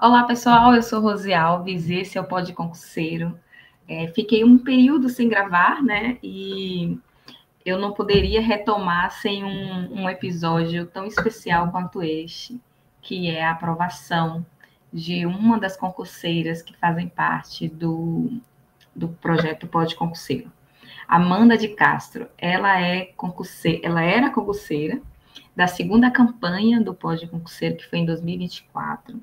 Olá, pessoal, eu sou Rose Alves, esse é o Pod Concurseiro. Fiquei um período sem gravar, né? E eu não poderia retomar sem um episódio tão especial quanto este, que é a aprovação de uma das concurseiras que fazem parte do projeto Pod Concurseiro. Amanda de Castro, ela era concurseira da segunda campanha do Pod Concurseiro, que foi em 2024.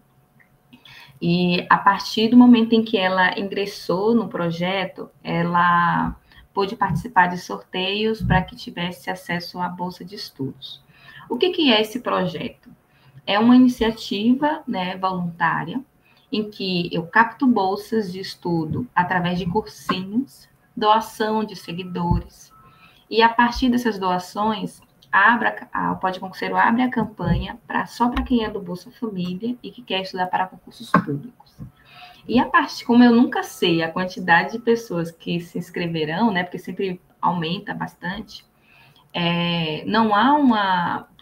E a partir do momento em que ela ingressou no projeto, ela pôde participar de sorteios para que tivesse acesso à bolsa de estudos. O que é esse projeto? É uma iniciativa, né, voluntária, em que eu capto bolsas de estudo através de cursinhos, doação de seguidores, e a partir dessas doações, o Pode Concurseiro abre a campanha só para quem é do Bolsa Família e que quer estudar para concursos públicos. E a parte, como eu nunca sei a quantidade de pessoas que se inscreverão, né, porque sempre aumenta bastante, não há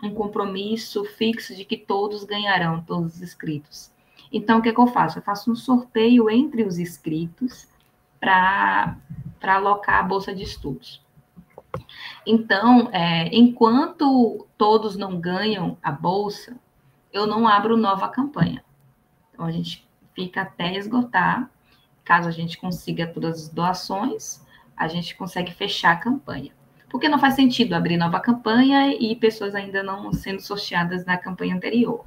um compromisso fixo de que todos ganharão, todos os inscritos. Então, o que eu faço? Eu faço um sorteio entre os inscritos para alocar a bolsa de estudos. Então, enquanto todos não ganham a bolsa, eu não abro nova campanha. Então, a gente fica até esgotar. Caso a gente consiga todas as doações, a gente consegue fechar a campanha. Porque não faz sentido abrir nova campanha e pessoas ainda não sendo sorteadas na campanha anterior.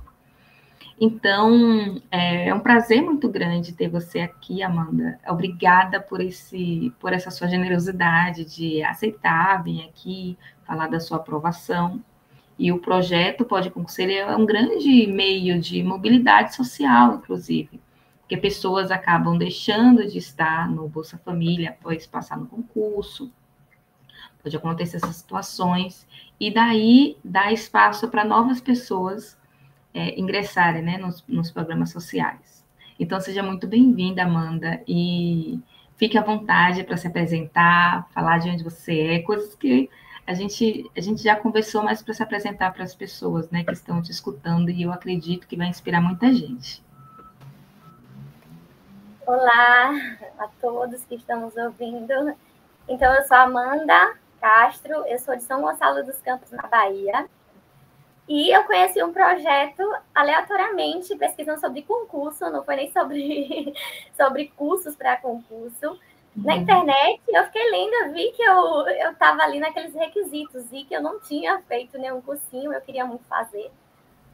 Então, é um prazer muito grande ter você aqui, Amanda. Obrigada por essa sua generosidade de aceitar vir aqui, falar da sua aprovação. E o projeto Pode Concurseiro é um grande meio de mobilidade social, inclusive, porque pessoas acabam deixando de estar no Bolsa Família após passar no concurso. Pode acontecer essas situações, e daí dá espaço para novas pessoas ingressarem, né, nos programas sociais. Então, seja muito bem-vinda, Amanda, e fique à vontade para se apresentar, falar de onde você é, coisas que a gente já conversou, mas para se apresentar para as pessoas, né, que estão te escutando, e eu acredito que vai inspirar muita gente. Olá a todos que estão nos ouvindo. Então, eu sou Amanda Castro, eu sou de São Gonçalo dos Campos, na Bahia. E eu conheci um projeto aleatoriamente, pesquisando sobre concurso, não foi nem sobre cursos para concurso. Na internet, eu fiquei lendo, vi que eu estava ali naqueles requisitos e que eu não tinha feito nenhum cursinho, eu queria muito fazer.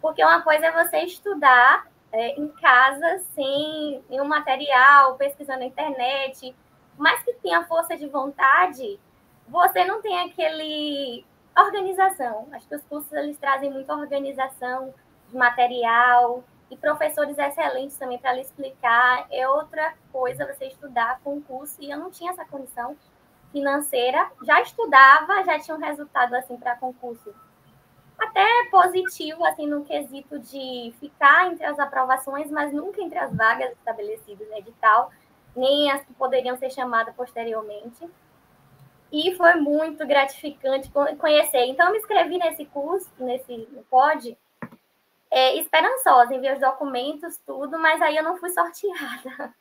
Porque uma coisa é você estudar em casa, sem nenhum material, pesquisando na internet, mas que tenha força de vontade, você não tem aquele organização. Acho que os cursos eles trazem muita organização de material e professores excelentes também para lhe explicar. É outra coisa você estudar com curso, e eu não tinha essa condição financeira. Já estudava, já tinha um resultado assim para concurso até positivo, assim, no quesito de ficar entre as aprovações, mas nunca entre as vagas estabelecidas no edital, nem as que poderiam ser chamadas posteriormente. E foi muito gratificante conhecer. Então, eu me inscrevi nesse curso, no POD, esperançosa, enviei os documentos, tudo, mas aí eu não fui sorteada.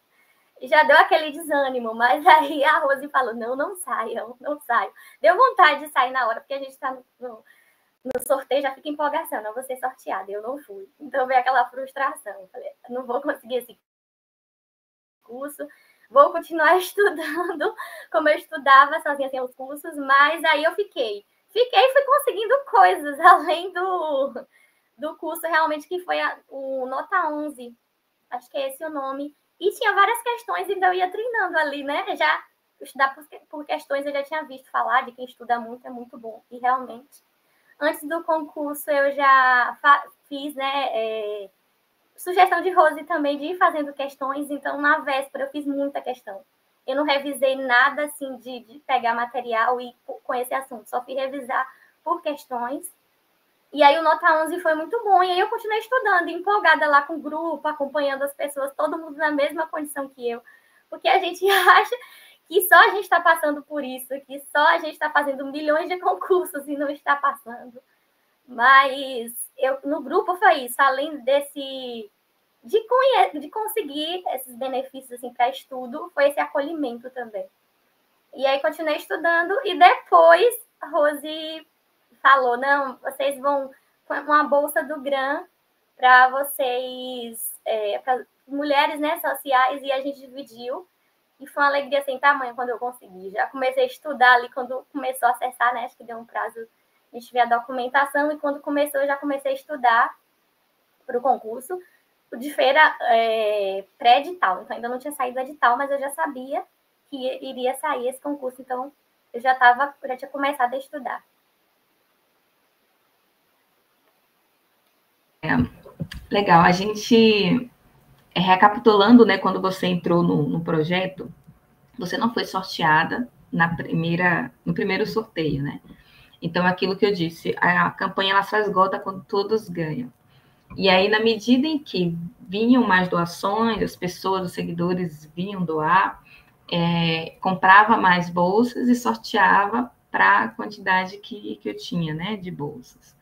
Já deu aquele desânimo, mas aí a Rose falou, não saiam, não saiam. Deu vontade de sair na hora, porque a gente está no sorteio, já fica empolgação, não vou ser sorteada, eu não fui. Então veio aquela frustração, falei, não vou conseguir esse curso, vou continuar estudando como eu estudava sozinha sem os cursos, mas aí eu fiquei e fui conseguindo coisas além do curso realmente, que foi o Nota 11, acho que é esse o nome, e tinha várias questões, então eu ia treinando ali, né, já estudar por questões, eu já tinha visto falar de quem estuda muito, é muito bom, e realmente antes do concurso, eu já fiz, né, sugestão de Rose também de ir fazendo questões. Então, na véspera, eu fiz muita questão. Eu não revisei nada, assim, de pegar material e com esse assunto. Só fui revisar por questões. E aí, o Nota 11 foi muito bom. E aí, eu continuei estudando, empolgada lá com o grupo, acompanhando as pessoas, todo mundo na mesma condição que eu. Porque a gente acha que só a gente está passando por isso, que só a gente está fazendo milhões de concursos e não está passando. Mas no grupo foi isso, além de conseguir esses benefícios assim, para estudo, foi esse acolhimento também. E aí continuei estudando e depois a Rose falou, não, vocês vão com uma bolsa do GRAM para vocês, para mulheres, né, sociais, e a gente dividiu. E foi uma alegria sem tamanho quando eu consegui. Já comecei a estudar ali quando começou a acessar, né? Acho que deu um prazo, a gente vê a documentação, e quando começou, eu já comecei a estudar para o concurso. O de feira pré-edital, então ainda não tinha saído o edital, mas eu já sabia que iria sair esse concurso, então eu já tinha começado a estudar. Legal, a gente, recapitulando, né, quando você entrou no projeto, você não foi sorteada no primeiro sorteio, né? Então, aquilo que eu disse, a campanha ela só esgota quando todos ganham. E aí, na medida em que vinham mais doações, as pessoas, os seguidores vinham doar, comprava mais bolsas e sorteava para a quantidade que eu tinha, né, de bolsas,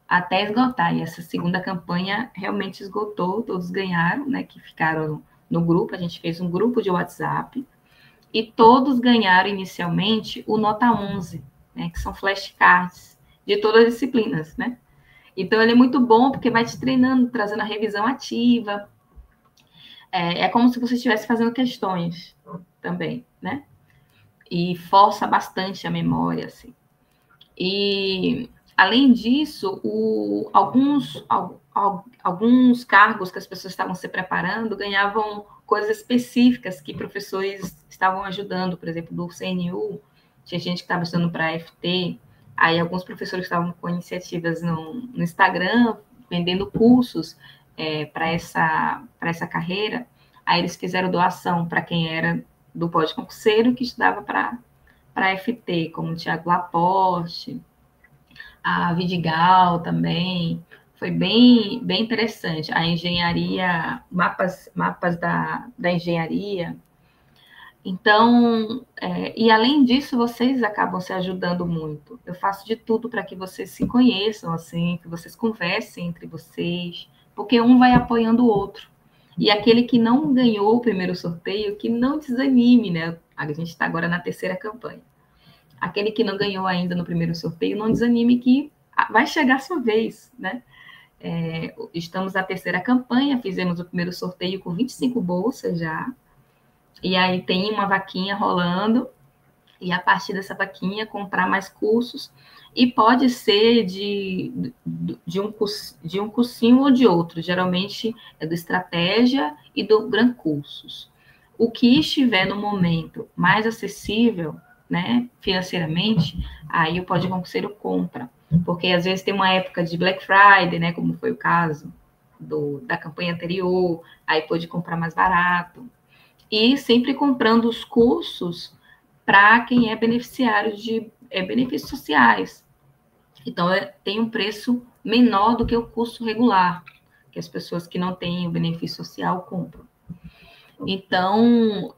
até esgotar. E essa segunda campanha realmente esgotou, todos ganharam, né, que ficaram no grupo, a gente fez um grupo de WhatsApp, e todos ganharam inicialmente o Nota 11, né, que são flashcards de todas as disciplinas, né? Então, ele é muito bom porque vai te treinando, trazendo a revisão ativa. É como se você estivesse fazendo questões também, né? E força bastante a memória, assim. E, além disso, alguns cargos que as pessoas estavam se preparando ganhavam coisas específicas que professores estavam ajudando. Por exemplo, do CNU, tinha gente que estava estudando para a FT, aí alguns professores estavam com iniciativas no Instagram, vendendo cursos para essa carreira. Aí eles fizeram doação para quem era do pós-concurseiro que estudava para FT, como o Tiago Laporte, a Vidigal também. Foi bem interessante. A engenharia, mapas da engenharia. Então, e além disso, vocês acabam se ajudando muito. Eu faço de tudo para que vocês se conheçam, assim, que vocês conversem entre vocês, porque um vai apoiando o outro. E aquele que não ganhou o primeiro sorteio, que não desanime, né? A gente está agora na terceira campanha. Aquele que não ganhou ainda no primeiro sorteio, não desanime que vai chegar a sua vez, né? Estamos na terceira campanha, fizemos o primeiro sorteio com 25 bolsas já, e aí tem uma vaquinha rolando, e a partir dessa vaquinha comprar mais cursos, e pode ser de um cursinho ou de outro, geralmente é do Estratégia e do Gran Cursos. O que estiver no momento mais acessível, né, financeiramente, aí o Pode Concurseiro compra, porque às vezes tem uma época de Black Friday, né, como foi o caso da campanha anterior, aí pode comprar mais barato, e sempre comprando os cursos para quem é beneficiário de benefícios sociais. Então, tem um preço menor do que o curso regular, que as pessoas que não têm o benefício social compram. Então,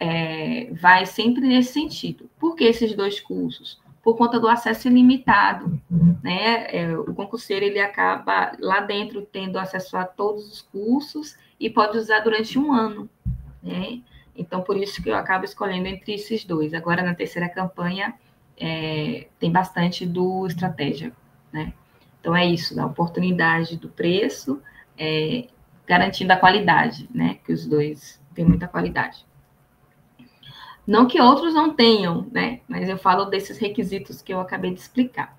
vai sempre nesse sentido. Por que esses dois cursos? Por conta do acesso ilimitado, né? O concurseiro, ele acaba lá dentro tendo acesso a todos os cursos e pode usar durante um ano, né? Então, por isso que eu acabo escolhendo entre esses dois. Agora, na terceira campanha, tem bastante do Estratégia, né? Então, é isso, da oportunidade do preço, garantindo a qualidade, né? Que os dois têm muita qualidade. Não que outros não tenham, né? Mas eu falo desses requisitos que eu acabei de explicar.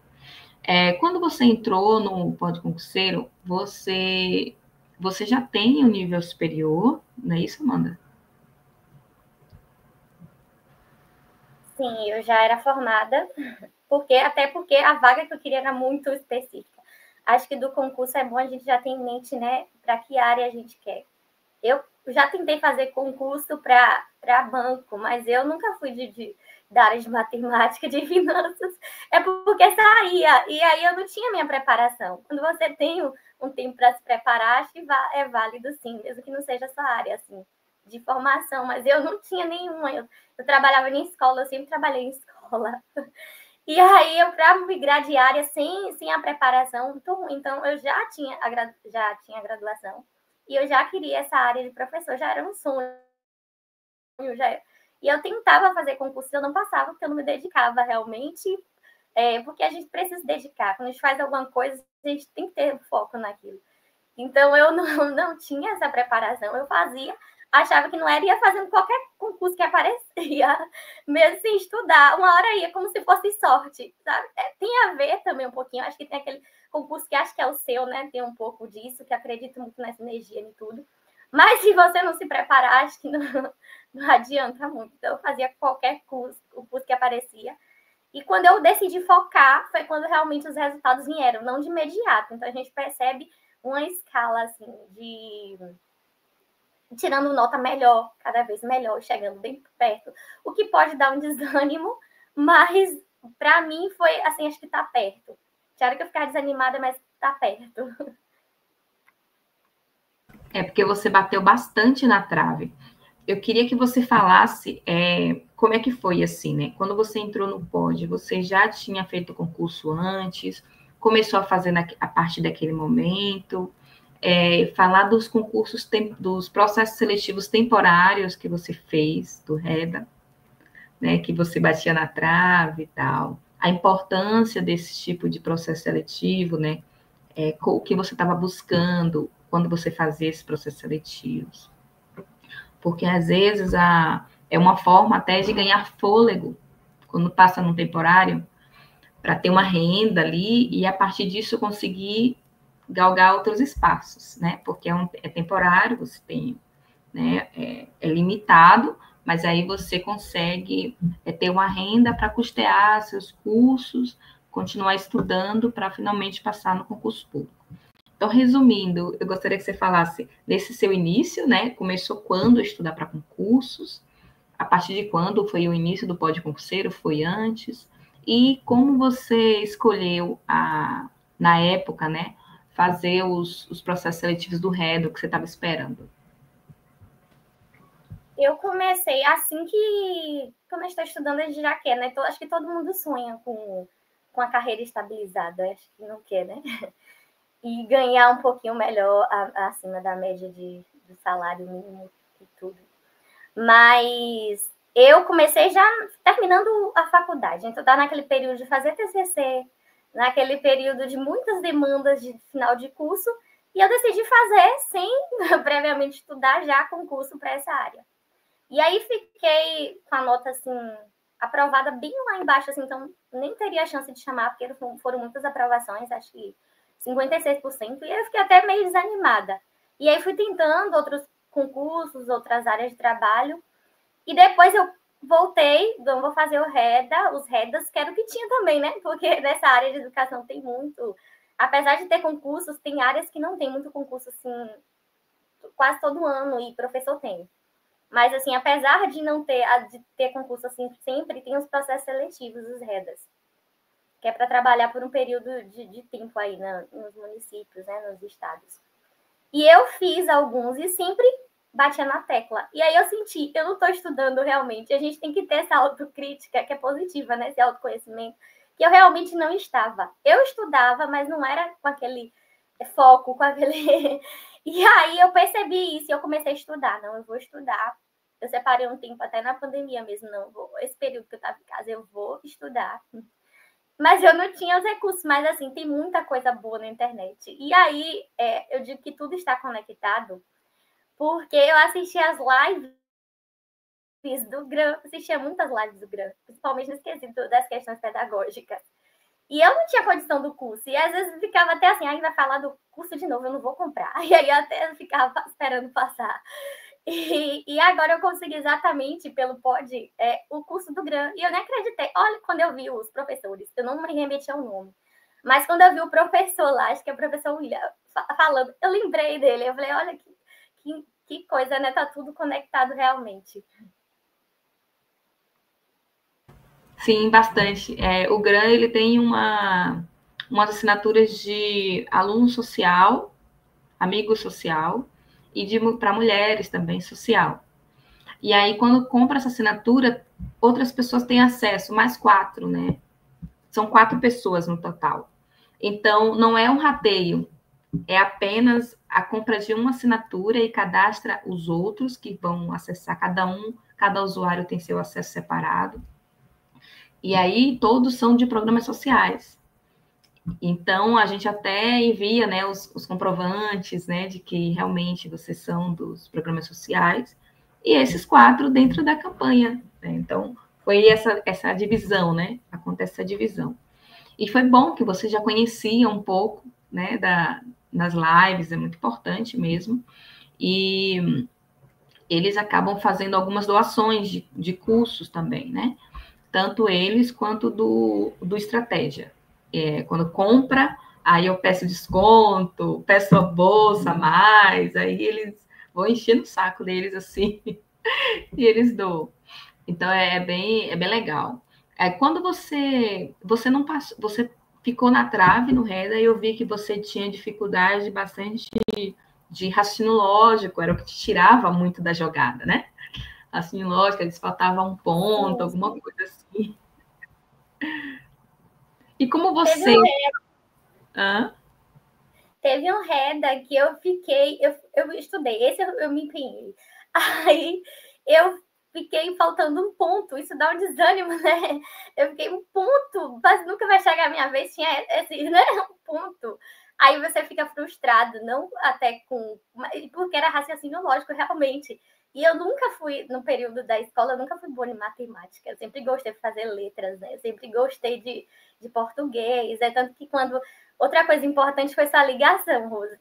Quando você entrou no Pode Concurseiro, você já tem um nível superior, não é isso, Amanda? Sim, eu já era formada, até porque a vaga que eu queria era muito específica. Acho que do concurso é bom a gente já ter em mente, né, para que área a gente quer. Eu já tentei fazer concurso para banco, mas eu nunca fui da área de matemática, de finanças, porque saía, e aí eu não tinha minha preparação. Quando você tem um tempo para se preparar, acho que é válido sim, mesmo que não seja a sua área, assim, de formação, mas eu não tinha nenhuma. Eu trabalhava em escola, eu sempre trabalhei em escola. E aí, eu para migrar de área sem a preparação, muito ruim. Então, eu já tinha a graduação. e eu já queria essa área de professor, já era um sonho. E eu tentava fazer concurso, eu não passava, porque eu não me dedicava realmente, porque a gente precisa se dedicar. Quando a gente faz alguma coisa, a gente tem que ter foco naquilo. Então, eu não tinha essa preparação. Eu fazia, achava que não era, ia fazendo qualquer concurso que aparecia, mesmo sem estudar. Uma hora ia como se fosse sorte, sabe? Tem a ver também um pouquinho, acho que tem aquele concurso que acho que é o seu, né? Tem um pouco disso, que acredito muito nessa energia e tudo. Mas se você não se preparar, acho que não adianta muito. Então, eu fazia qualquer curso, o curso que aparecia. E quando eu decidi focar, foi quando realmente os resultados vieram, não de imediato. Então, a gente percebe uma escala, assim, de tirando nota melhor, cada vez melhor, chegando bem perto. O que pode dar um desânimo, mas para mim foi, assim, acho que tá perto. Tinha hora que eu ficar desanimada, mas tá perto. É porque você bateu bastante na trave. Eu queria que você falasse como é que foi assim, né? Quando você entrou no POD, você já tinha feito concurso antes? Começou a fazer a partir daquele momento? Falar dos concursos, dos processos seletivos temporários que você fez, do REDA, né? Que você batia na trave e tal. A importância desse tipo de processo seletivo, né? O que você estava buscando quando você fazia esses processos seletivos. Porque, às vezes, é uma forma até de ganhar fôlego, quando passa no temporário, para ter uma renda ali e, a partir disso, conseguir galgar outros espaços, né? Porque é temporário, você tem, né? É limitado, mas aí você consegue ter uma renda para custear seus cursos, continuar estudando para finalmente passar no concurso público. Então, resumindo, eu gostaria que você falasse desse seu início, né? Começou quando a estudar para concursos? A partir de quando foi o início do POD concurseiro? Foi antes? E como você escolheu, na época, né? Fazer os processos seletivos do REDO que você estava esperando? Eu comecei assim que, quando a gente está estudando, a gente já quer, né? Acho que todo mundo sonha com a carreira estabilizada, acho que não quer, né? E ganhar um pouquinho melhor acima da média do salário mínimo e tudo. Mas eu comecei já terminando a faculdade, então tá naquele período de fazer TCC, naquele período de muitas demandas de final de curso, e eu decidi fazer sem previamente estudar já concurso para essa área. E aí fiquei com a nota assim aprovada bem lá embaixo, assim, então nem teria chance de chamar, porque foram muitas aprovações, acho que 56%, e eu fiquei até meio desanimada. E aí fui tentando outros concursos, outras áreas de trabalho, e depois eu voltei, então vou fazer os REDAs, que era o que tinha também, né? Porque nessa área de educação tem muito, apesar de ter concursos, tem áreas que não tem muito concurso, assim, quase todo ano, e professor tem. Mas, assim, apesar de não ter concurso, assim, sempre tem os processos seletivos, os REDAs, que é para trabalhar por um período de tempo aí nos municípios, né, nos estados. E eu fiz alguns e sempre batia na tecla. E aí eu senti, eu não estou estudando realmente. A gente tem que ter essa autocrítica, que é positiva, né, esse autoconhecimento, que eu realmente não estava. Eu estudava, mas não era com aquele foco, com aquele... E aí eu percebi isso e eu comecei a estudar. Não, eu vou estudar. Eu separei um tempo até na pandemia mesmo. Não, esse período que eu estava em casa, eu vou estudar. Mas eu não tinha os recursos, mas assim, tem muita coisa boa na internet. E aí, eu digo que tudo está conectado, porque eu assisti as lives do GRAM, assistia muitas lives do GRAM, principalmente no quesito das questões pedagógicas. E eu não tinha condição do curso, e às vezes ficava até assim, vai falar do curso de novo, eu não vou comprar. E aí eu até ficava esperando passar. E agora eu consegui exatamente pelo POD o curso do GRAM. E eu nem acreditei. Olha, quando eu vi os professores, eu não me remeti ao nome. Mas quando eu vi o professor lá, acho que é o professor William, falando, eu lembrei dele. Eu falei, olha que coisa, né? Tá tudo conectado realmente. Sim, bastante. O GRAM, ele tem umas assinaturas de aluno social, amigo social, e para mulheres também, social. E aí, quando compra essa assinatura, outras pessoas têm acesso, mais 4, né? São 4 pessoas no total. Então, não é um rateio, é apenas a compra de uma assinatura e cadastra os outros que vão acessar, cada usuário tem seu acesso separado. E aí todos são de programas sociais. Então, a gente até envia, né, os comprovantes, né, de que realmente vocês são dos programas sociais, e esses 4 dentro da campanha. Né? Então, foi essa divisão, né? Acontece essa divisão. E foi bom que você já conhecia um pouco, né, nas lives, é muito importante mesmo. E eles acabam fazendo algumas doações de cursos também, né? Tanto eles quanto do Estratégia. Quando compra, aí eu peço desconto, peço a bolsa a mais, aí eles vão enchendo o saco deles assim, e eles dão. Então é bem legal. Quando você não passou, você ficou na trave no Reda e eu vi que você tinha dificuldade bastante de raciocínio lógico, era o que te tirava muito da jogada, né? Raciocínio lógico, eles faltava um ponto, sim, alguma coisa assim. E como você... Teve um Reda que eu fiquei... Eu estudei, esse eu me empenhei. Aí eu fiquei faltando um ponto, isso dá um desânimo, né? Eu fiquei um ponto, mas nunca vai chegar a minha vez, tinha esse, né? Um ponto. Aí você fica frustrado, não até com... Porque era raciocínio lógico, realmente. E eu nunca fui, no período da escola, eu nunca fui boa em matemática. Eu sempre gostei de fazer letras, né? Eu sempre gostei de português. Tanto que quando... Outra coisa importante foi essa ligação, Rose.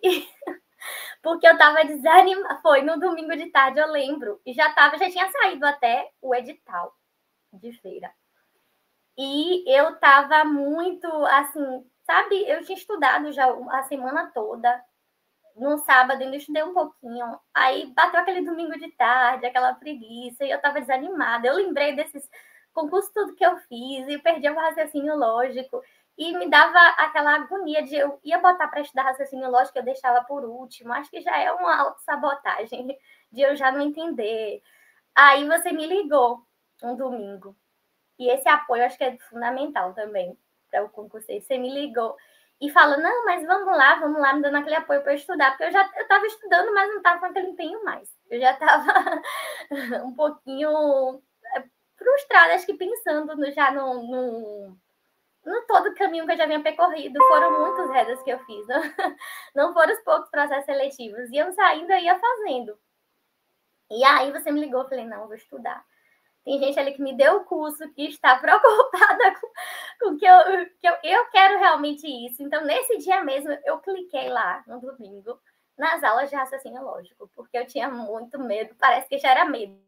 Porque eu tava desanimada. Foi no domingo de tarde, eu lembro. E já tinha saído até o edital de feira. E eu tava muito, assim, sabe? Eu tinha estudado já a semana toda. No sábado ainda estudei um pouquinho. Aí bateu aquele domingo de tarde, aquela preguiça. E eu tava desanimada. Eu lembrei desses concursos tudo que eu fiz. E perdi o raciocínio lógico. E me dava aquela agonia de eu ia botar para estudar raciocínio lógico, eu deixava por último. Acho que já é uma autossabotagem de eu já não entender. Aí você me ligou um domingo. E esse apoio acho que é fundamental também para o concurso. Você me ligou e falou, não, mas vamos lá, me dando aquele apoio para eu estudar. Porque eu estava estudando, mas não estava com aquele empenho mais. Eu já estava um pouquinho frustrada, acho que pensando já no todo o caminho que eu já vinha percorrido. Foram muitos redas que eu fiz, não foram os poucos processos seletivos. Iam saindo, eu ia fazendo. E aí você me ligou, eu falei, não, eu vou estudar. Tem gente ali que me deu o curso, que está preocupada com que eu quero realmente isso. Então, nesse dia mesmo, eu cliquei lá, no domingo, nas aulas de raciocínio lógico, porque eu tinha muito medo, parece que já era medo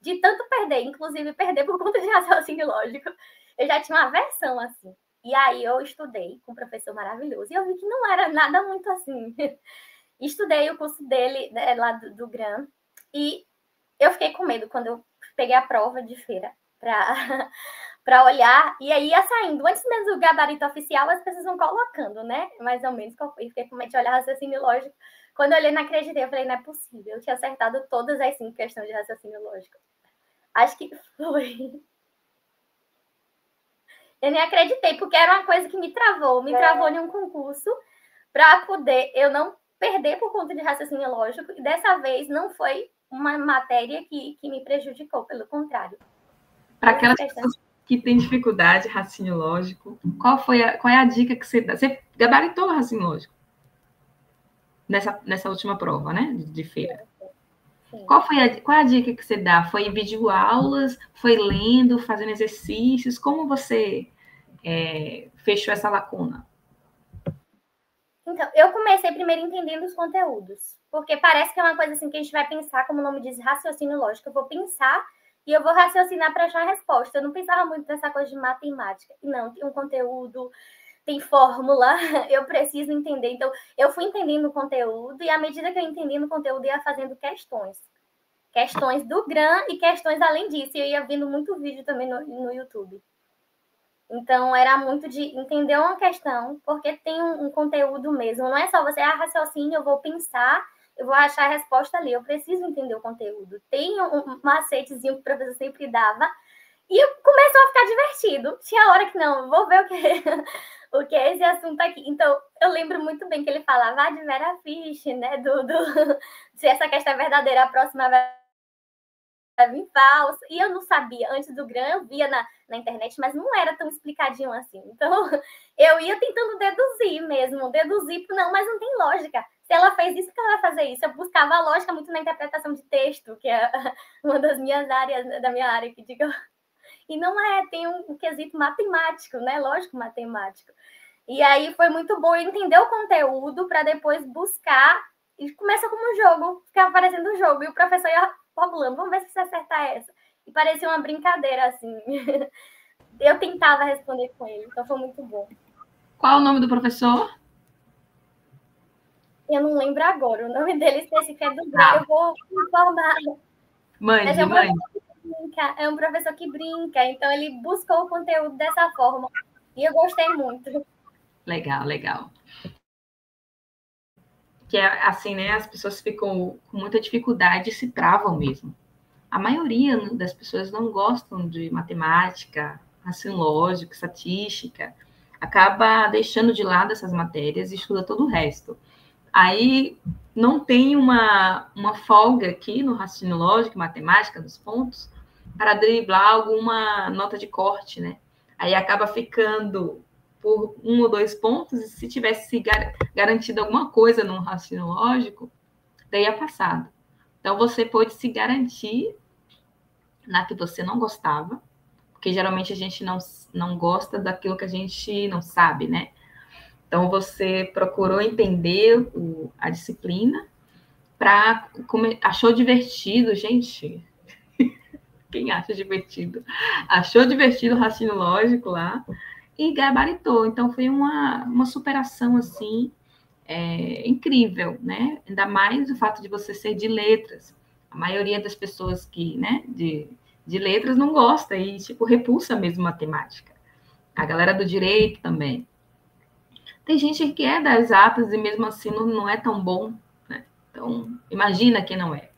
de tanto perder, inclusive perder por conta de raciocínio lógico. Eu já tinha uma aversão, assim. E aí eu estudei com um professor maravilhoso, e eu vi que não era nada muito assim. Estudei o curso dele, né, lá do GRAM, e eu fiquei com medo quando eu peguei a prova de feira para olhar, e aí ia saindo. Antes mesmo do gabarito oficial, as pessoas vão colocando, né? Mais ou menos, eu fiquei com medo de olhar raciocínio lógico. Quando eu olhei, não acreditei, eu falei, não é possível. Eu tinha acertado todas as 5 questões de raciocínio lógico. Acho que foi. Eu nem acreditei, porque era uma coisa que me travou em um concurso para poder eu não perder por conta de raciocínio lógico, e dessa vez não foi uma matéria que me prejudicou, pelo contrário. Para aquelas pessoas que têm dificuldade de raciocínio lógico, qual é a dica que você dá? Você gabaritou o raciocínio lógico nessa última prova, né, de feira? Sim. Qual é a dica que você dá? Foi em videoaulas? Foi lendo, fazendo exercícios? Como você fechou essa lacuna? Então, eu comecei primeiro entendendo os conteúdos, porque parece que é uma coisa assim que a gente vai pensar, como o nome diz, raciocínio lógico. Eu vou pensar e eu vou raciocinar para achar a resposta. Eu não pensava muito nessa coisa de matemática. Não, tem um conteúdo, tem fórmula, eu preciso entender. Então, eu fui entendendo o conteúdo e à medida que eu entendendo o conteúdo, eu ia fazendo questões. Questões do GRAM e questões além disso. E eu ia vendo muito vídeo também no YouTube. Então, era muito de entender uma questão, porque tem um conteúdo mesmo. Não é só você, raciocínio, eu vou pensar, eu vou achar a resposta ali. Eu preciso entender o conteúdo. Tem um macetezinho que o professor sempre dava. E começou a ficar divertido. Tinha hora que não, vou ver o quê? o que é esse assunto aqui. Então, eu lembro muito bem que ele falava de Vera Fish, né? Se essa questão é verdadeira, a próxima vai vir falsa. E eu não sabia, antes do GRAM, eu via na internet, mas não era tão explicadinho assim. Então, eu ia tentando deduzir mesmo, não, mas não tem lógica. Se ela fez isso, que ela vai fazer isso? Eu buscava a lógica muito na interpretação de texto, que é uma das minhas áreas, da minha área que digo. E não é, tem um quesito matemático, né? Lógico, matemático. E aí foi muito bom entender o conteúdo para depois buscar. E começa como um jogo, ficava parecendo um jogo. E o professor ia formulando, vamos ver se você acertar essa. E parecia uma brincadeira, assim. Eu tentava responder com ele, então foi muito bom. Qual o nome do professor? Eu não lembro agora. O nome dele específico é do GRAM. Eu vou informar. Mas é um professor que brinca, então ele buscou o conteúdo dessa forma. E eu gostei muito. Legal. Que é assim, né? As pessoas ficam com muita dificuldade e se travam mesmo. A maioria das pessoas não gostam de matemática, raciocínio lógico, estatística, acaba deixando de lado essas matérias e estuda todo o resto. Aí não tem uma folga aqui no raciocínio lógico, matemática, dos pontos, para driblar alguma nota de corte, né? Aí acaba ficando por 1 ou 2 pontos, e se tivesse garantido alguma coisa no raciocínio lógico, teria passado. Então, você pode se garantir na que você não gostava, porque geralmente a gente não gosta daquilo que a gente não sabe, né? Então, você procurou entender a disciplina, achou divertido, gente. Quem acha divertido? Achou divertido o raciocínio lógico lá e gabaritou. Então, foi uma superação, assim, incrível, né? Ainda mais o fato de você ser de letras. A maioria das pessoas que, né, de letras não gosta e, tipo, repulsa mesmo matemática. A galera do direito também. Tem gente que é das exatas e mesmo assim não é tão bom, né? Então, imagina quem não é.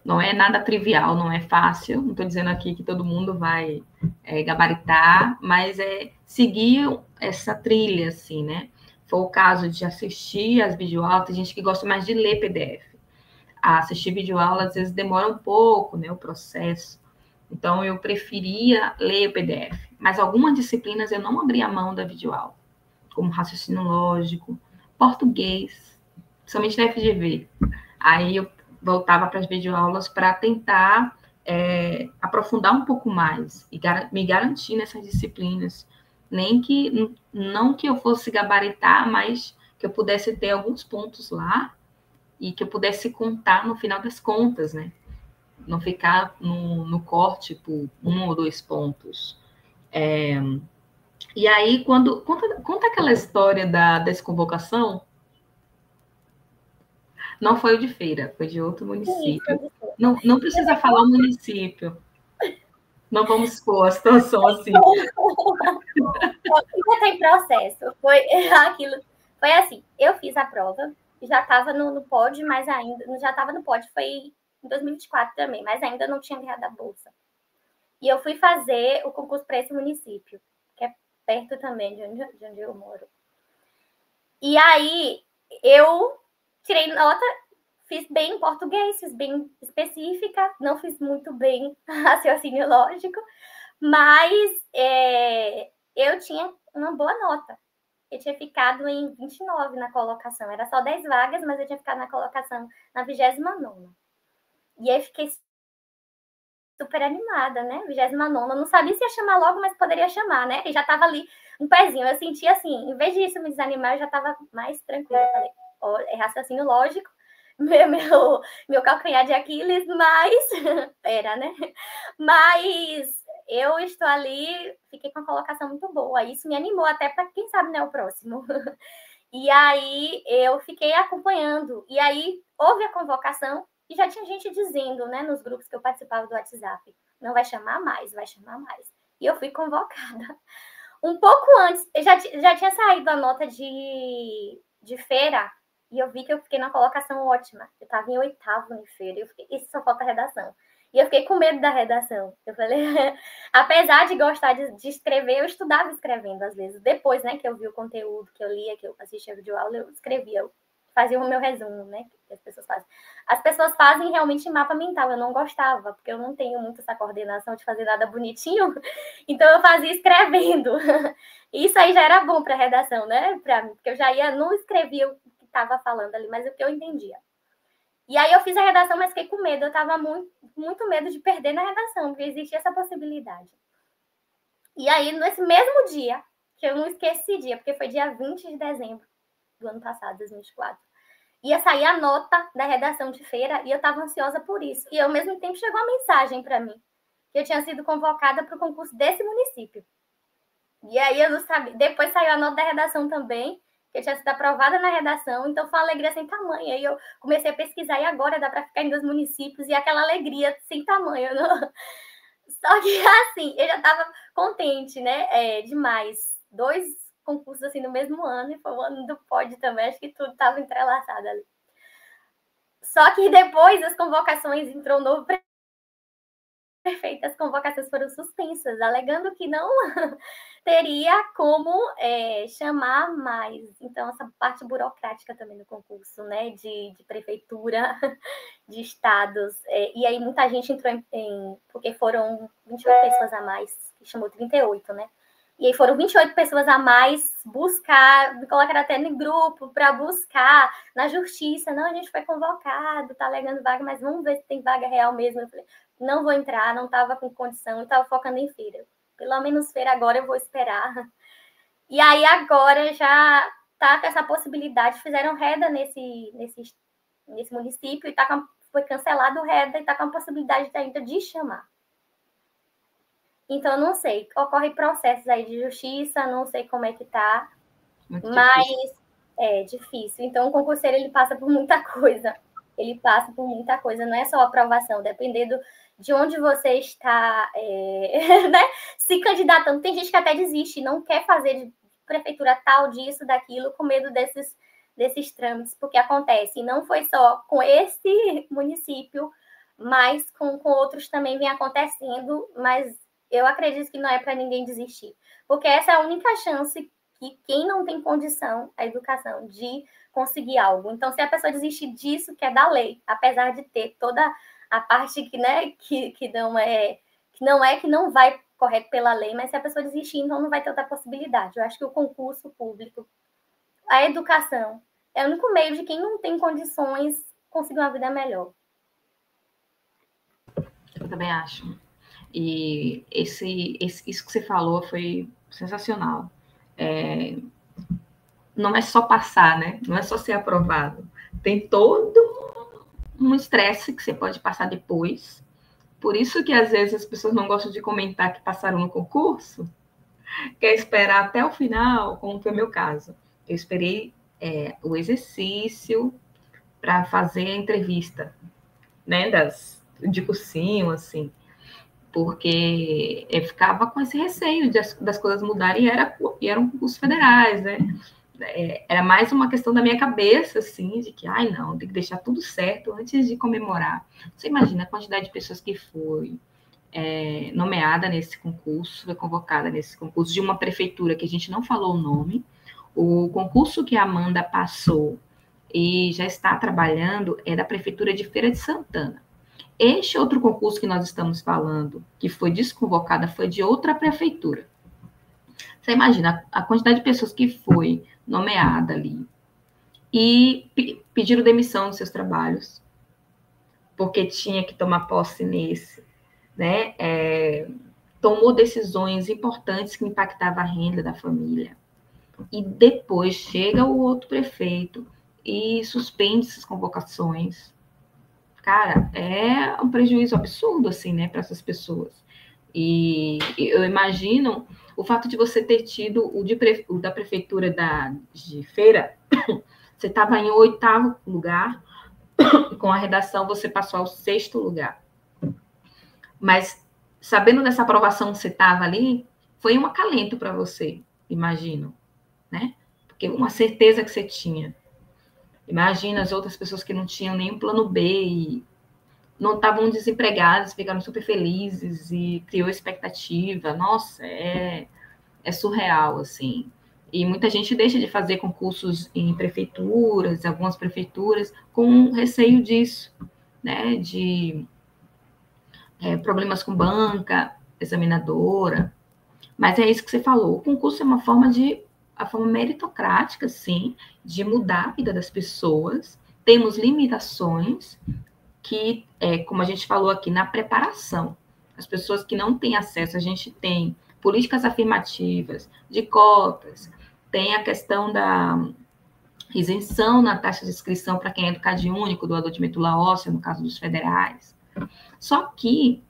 Não é nada trivial, não é fácil. Não estou dizendo aqui que todo mundo vai gabaritar, mas é seguir essa trilha, assim, né? Foi o caso de assistir as videoaulas. Tem gente que gosta mais de ler PDF. Assistir videoaula, às vezes, demora um pouco, né? O processo. Então, eu preferia ler o PDF. Mas algumas disciplinas eu não abria a mão da videoaula, como raciocínio lógico, português, somente na FGV. Aí eu voltava para as videoaulas para tentar aprofundar um pouco mais e me garantir nessas disciplinas. Não que eu fosse gabaritar, mas que eu pudesse ter alguns pontos lá e que eu pudesse contar no final das contas, né? Não ficar no corte por 1 ou 2 pontos. E aí, quando conta aquela história da desconvocação, não foi o de Feira, foi de outro município. Não precisa falar o município. Não vamos expor a situação assim. Ainda tem processo. Foi aquilo. Foi assim, eu fiz a prova, já estava no POD, mas ainda já estava no POD, foi em 2024 também, mas ainda não tinha ganhado a bolsa. E eu fui fazer o concurso para esse município, que é perto também de onde eu moro. E aí eu tirei nota, fiz bem em português, fiz bem específica, não fiz muito bem raciocínio lógico, mas eu tinha uma boa nota. Eu tinha ficado em 29 na colocação. Era só 10 vagas, mas eu tinha ficado na colocação na 29ª. E aí fiquei super animada, né? 29ª. Não sabia se ia chamar logo, mas poderia chamar, né? E já tava ali um pezinho. Eu senti assim, em vez disso me desanimar, eu já tava mais tranquila. Eu falei, ó, é raciocínio lógico, meu calcanhar de Aquiles, mas... Pera, né? Mas eu estou ali, fiquei com uma colocação muito boa. Isso me animou até para, quem sabe, né, o próximo. E aí eu fiquei acompanhando. E aí houve a convocação e já tinha gente dizendo, né, nos grupos que eu participava do WhatsApp, não vai chamar mais, vai chamar mais. E eu fui convocada. Um pouco antes, já tinha saído a nota de Feira, e eu vi que eu fiquei na colocação ótima. Eu estava em 8º em Feira, isso só falta redação. E eu fiquei com medo da redação. Eu falei, apesar de gostar de escrever, eu estudava escrevendo às vezes. Depois, né, que eu vi o conteúdo, que eu lia, que eu assistia videoaula, eu escrevia, eu fazia o meu resumo, né, que as pessoas fazem. As pessoas fazem realmente mapa mental, eu não gostava, porque eu não tenho muito essa coordenação de fazer nada bonitinho, então eu fazia escrevendo. Isso aí já era bom para redação, né, para mim, porque eu já ia, não escrevia o que estava falando ali, mas o que eu entendia. E aí eu fiz a redação, mas fiquei com medo. Eu estava muito medo de perder na redação, porque existia essa possibilidade. E aí, nesse mesmo dia, que eu não esqueci esse dia, porque foi dia 20 de dezembro do ano passado, 2024, ia sair a nota da redação de feira e eu estava ansiosa por isso. E ao mesmo tempo chegou a mensagem para mim, que eu tinha sido convocada para o concurso desse município. E aí eu não sabia. Depois saiu a nota da redação também, que eu tinha sido aprovada na redação, então foi uma alegria sem tamanho. Aí eu comecei a pesquisar, e agora dá para ficar em 2 municípios, e aquela alegria sem tamanho. Não? Só que, assim, eu já estava contente, né? Demais. 2 concursos, assim, no mesmo ano, e foi o ano do pódio também, acho que tudo estava entrelaçado ali. Só que depois as convocações, entrou um novo prefeito, as convocações foram suspensas, alegando que não teria como chamar mais. Então, essa parte burocrática também do concurso, né, de prefeitura, de estados. E aí muita gente entrou porque foram 28 pessoas a mais, que chamou 38, né? E aí foram 28 pessoas a mais buscar, me colocaram até no grupo para buscar na justiça. Não, a gente foi convocado, tá alegando vaga, mas vamos ver se tem vaga real mesmo. Eu falei, não vou entrar, não estava com condição, estava focando em feira. Pelo menos feira agora eu vou esperar. E aí agora já tá com essa possibilidade, fizeram reda nesse município e foi cancelado o reda e tá com a possibilidade ainda de chamar. Então, não sei, ocorre processos aí de justiça, não sei como é que tá, muito mas difícil. É difícil. Então, o concurseiro, ele passa por muita coisa. Ele passa por muita coisa, não é só aprovação, dependendo de onde você está né, se candidatando. Tem gente que até desiste, não quer fazer de prefeitura tal, disso, daquilo, com medo desses trâmites, porque acontece. E não foi só com esse município, mas com outros também vem acontecendo, mas eu acredito que não é para ninguém desistir, porque essa é a única chance que quem não tem condição, a educação, de conseguir algo. Então, se a pessoa desistir disso, que é da lei, apesar de ter toda a parte que, né, que não vai correto pela lei, mas se a pessoa desistir, então não vai ter outra possibilidade. Eu acho que o concurso público, a educação, é o único meio de quem não tem condições conseguir uma vida melhor. Eu também acho. E isso que você falou foi sensacional. Não é só passar, né? Não é só ser aprovado. Tem todo um estresse que você pode passar depois. Por isso que, às vezes, as pessoas não gostam de comentar que passaram no concurso, quer esperar até o final, como foi o meu caso. Eu esperei o exercício para fazer a entrevista, né, de cursinho, assim, porque eu ficava com esse receio das coisas mudarem e eram concursos federais, né? Era mais uma questão da minha cabeça, assim, de que, não, tem que deixar tudo certo antes de comemorar. Você imagina a quantidade de pessoas que foi nomeada nesse concurso, foi convocada nesse concurso de uma prefeitura que a gente não falou o nome. O concurso que a Amanda passou e já está trabalhando é da prefeitura de Feira de Santana. Este outro concurso que nós estamos falando, que foi desconvocada, foi de outra prefeitura. Você imagina a quantidade de pessoas que foi nomeada ali e pediram demissão dos seus trabalhos, porque tinha que tomar posse nesse, né? Tomou decisões importantes que impactavam a renda da família. E depois chega o outro prefeito e suspende essas convocações. Cara, é um prejuízo absurdo, assim, né, para essas pessoas. E eu imagino o fato de você ter tido o da prefeitura de Feira, você estava em 8º lugar, com a redação você passou ao 6º lugar. Mas, sabendo dessa aprovação que você estava ali, foi um acalento para você, imagino, né? Porque uma certeza que você tinha. Imagina as outras pessoas que não tinham nenhum plano B não estavam desempregados, ficaram super felizes e criou expectativa. Nossa, é surreal, assim. E muita gente deixa de fazer concursos em prefeituras, algumas prefeituras, com receio disso, né? De problemas com banca, examinadora. Mas é isso que você falou. O concurso é a forma meritocrática, sim, de mudar a vida das pessoas. Temos limitações que, como a gente falou aqui, na preparação. As pessoas que não têm acesso, a gente tem políticas afirmativas, de cotas, tem a questão da isenção na taxa de inscrição para quem é do CadÚnico, único, doador de medula óssea, no caso dos federais. Só que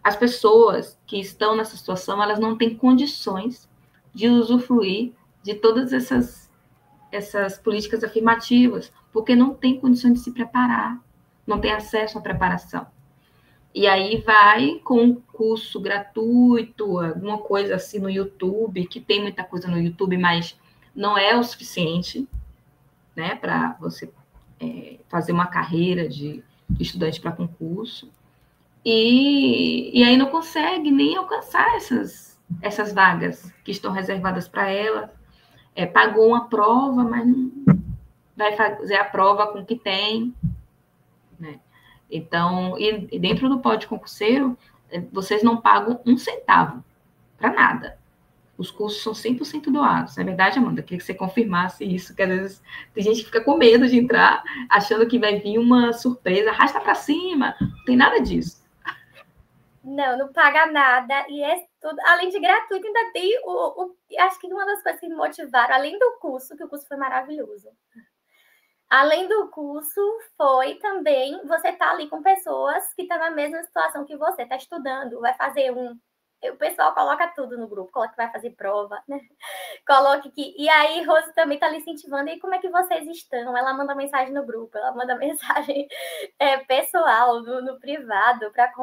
as pessoas que estão nessa situação, elas não têm condições de usufruir de todas essas políticas afirmativas, porque não tem condições de se preparar, não tem acesso à preparação. E aí vai com um curso gratuito, alguma coisa assim no YouTube, que tem muita coisa no YouTube, mas não é o suficiente, né, para você fazer uma carreira de estudante para concurso. E aí não consegue nem alcançar essas vagas que estão reservadas para ela. Pagou uma prova, mas não vai fazer a prova com o que tem, né? Então, e dentro do Pode Concurseiro, vocês não pagam um centavo para nada. Os cursos são 100% doados. É verdade, Amanda? Eu queria que você confirmasse isso, que às vezes tem gente que fica com medo de entrar, achando que vai vir uma surpresa, arrasta para cima. Não tem nada disso. Não paga nada, e é tudo, além de gratuito, ainda tem acho que uma das coisas que me motivaram, além do curso, que o curso foi maravilhoso, além do curso, foi também você estar ali com pessoas que estão na mesma situação que você, está estudando, vai fazer o pessoal coloca tudo no grupo, coloca que vai fazer prova, né? Coloque que. E aí, Rose também está ali incentivando. E como é que vocês estão? Ela manda mensagem no grupo, ela manda mensagem pessoal, no privado, para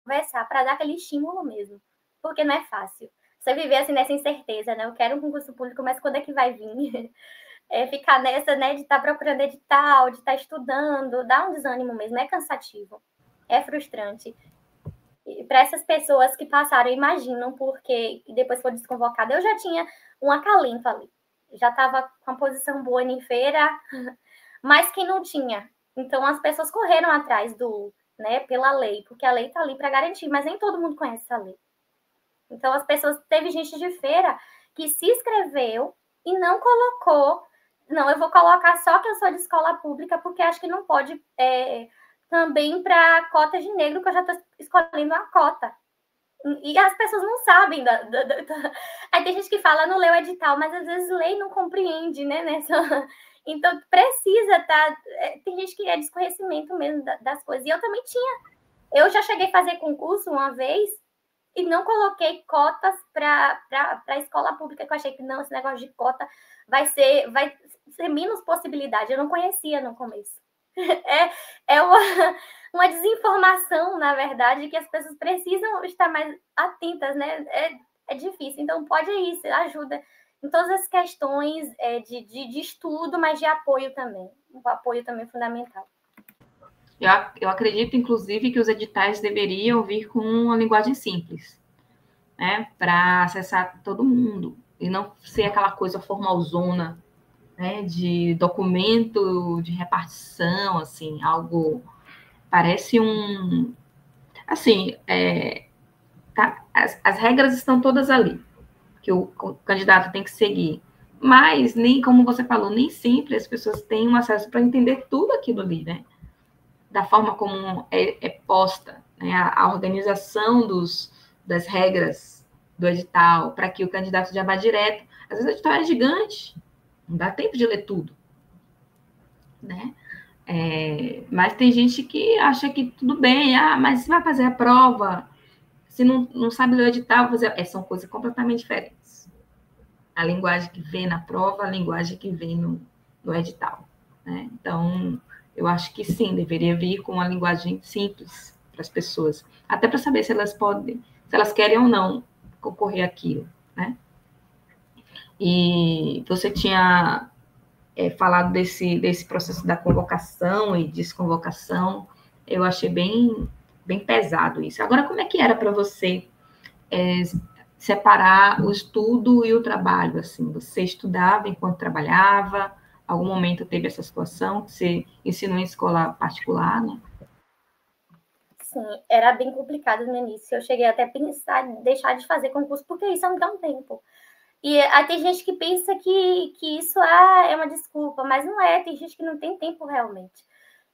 conversar, para dar aquele estímulo mesmo. Porque não é fácil. Você viver assim nessa incerteza, né? Eu quero um concurso público, mas quando é que vai vir? Ficar nessa, né, de estar procurando edital, de estar estudando, dá um desânimo mesmo, é cansativo, é frustrante. E para essas pessoas que passaram, imaginam, porque depois foi desconvocada, eu já tinha um acalento ali, já estava com uma posição boa em feira, mas quem não tinha. Então as pessoas correram atrás né, pela lei, porque a lei está ali para garantir, mas nem todo mundo conhece essa lei. Então as pessoas, teve gente de feira que se inscreveu e não colocou, não, eu vou colocar só que eu sou de escola pública, porque acho que não pode também para cota de negro, que eu já estou escolhendo uma cota. E as pessoas não sabem. Aí tem gente que fala, não leu o edital, mas às vezes lê e não compreende, né? Então precisa estar. Tem gente que é desconhecimento mesmo das coisas. E eu também tinha. Eu já cheguei a fazer concurso uma vez e não coloquei cotas para a escola pública, que eu achei que não, esse negócio de cota vai ser menos possibilidade. Eu não conhecia no começo. É uma desinformação, na verdade, que as pessoas precisam estar mais atentas, né? É difícil. Então, pode isso, ajuda em todas as questões de estudo, mas de apoio também. O apoio também é fundamental. Eu acredito, inclusive, que os editais deveriam vir com uma linguagem simples, né? Para acessar todo mundo. E não ser aquela coisa formalzona, né, de documento de repartição, assim, algo parece assim, as regras estão todas ali, que o candidato tem que seguir, mas nem, como você falou, nem sempre as pessoas têm um acesso para entender tudo aquilo ali, né, da forma como é posta, né, a organização das regras do edital, para que o candidato já vá direto. Às vezes o edital é gigante, não dá tempo de ler tudo, né? Mas tem gente que acha que tudo bem, mas se vai fazer a prova, se não sabe ler o edital, são coisas completamente diferentes. A linguagem que vem na prova, a linguagem que vem no edital, né? Então, eu acho que sim, deveria vir com uma linguagem simples para as pessoas, até para saber se elas querem ou não concorrer àquilo, né? E você tinha falado desse processo da convocação e desconvocação. Eu achei bem, bem pesado isso. Agora, como é que era para você separar o estudo e o trabalho? Assim, você estudava enquanto trabalhava? Algum momento teve essa situação que você ensinou em escola particular, né? Sim, era bem complicado no início. Eu cheguei até a pensar em deixar de fazer concurso, porque isso não dá um tempo. E aí tem gente que pensa que isso é uma desculpa, mas não é. Tem gente que não tem tempo realmente.